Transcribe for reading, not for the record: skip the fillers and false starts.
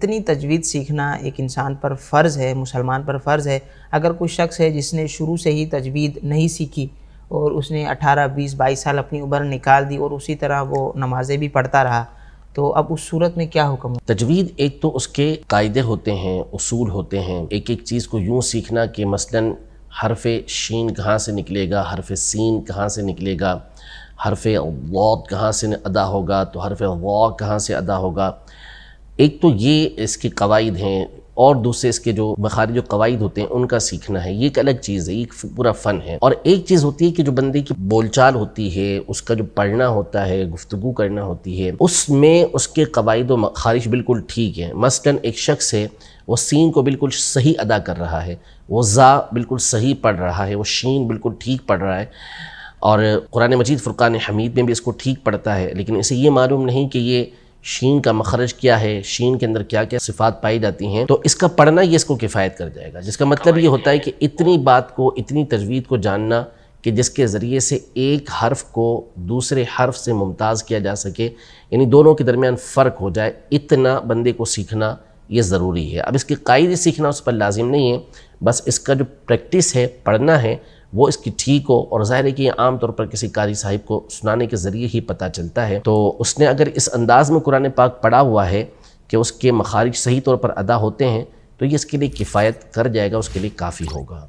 اتنی تجوید سیکھنا ایک انسان پر فرض ہے، مسلمان پر فرض ہے۔ اگر کوئی شخص ہے جس نے شروع سے ہی تجوید نہیں سیکھی اور اس نے 18، 20، 22 سال اپنی عمر نکال دی اور اسی طرح وہ نمازیں بھی پڑھتا رہا، تو اب اس صورت میں کیا حکم ہو؟ تجوید ایک تو اس کے قاعدے ہوتے ہیں، اصول ہوتے ہیں، ایک ایک چیز کو یوں سیکھنا کہ مثلاً حرف شین کہاں سے نکلے گا، حرف سین کہاں سے نکلے گا، حرف ضاد کہاں سے ادا ہوگا، تو حرف وا کہاں سے ادا ہوگا۔ ایک تو یہ اس کے قواعد ہیں، اور دوسرے اس کے جو مخارج جو قواعد ہوتے ہیں ان کا سیکھنا ہے، یہ ایک الگ چیز ہے، یہ ایک پورا فن ہے۔ اور ایک چیز ہوتی ہے کہ جو بندے کی بول چال ہوتی ہے، اس کا جو پڑھنا ہوتا ہے، گفتگو کرنا ہوتی ہے، اس میں اس کے قواعد و مخارج بالکل ٹھیک ہیں۔ مثلاً ایک شخص ہے، وہ سین کو بالکل صحیح ادا کر رہا ہے، وہ زا بالکل صحیح پڑھ رہا ہے، وہ شین بالکل ٹھیک پڑھ رہا ہے، اور قرآن مجید فرقان حمید میں بھی اس کو ٹھیک پڑھتا ہے، لیکن اسے یہ معلوم نہیں کہ یہ شین کا مخرج کیا ہے، شین کے اندر کیا کیا صفات پائی جاتی ہیں، تو اس کا پڑھنا یہ اس کو کفایت کر جائے گا، جس کا مطلب یہ ہوتا ہے کہ اتنی بات کو، اتنی تجوید کو جاننا کہ جس کے ذریعے سے ایک حرف کو دوسرے حرف سے ممتاز کیا جا سکے، یعنی دونوں کے درمیان فرق ہو جائے، اتنا بندے کو سیکھنا یہ ضروری ہے۔ اب اس کے قاعدے سیکھنا اس پر لازم نہیں ہے، بس اس کا جو پریکٹس ہے، پڑھنا ہے، وہ اس کی ٹھیک ہو، اور ظاہر ہے کہ یہ عام طور پر کسی قاری صاحب کو سنانے کے ذریعے ہی پتہ چلتا ہے، تو اس نے اگر اس انداز میں قرآن پاک پڑھا ہوا ہے کہ اس کے مخارج صحیح طور پر ادا ہوتے ہیں، تو یہ اس کے لیے کفایت کر جائے گا، اس کے لیے کافی ہوگا۔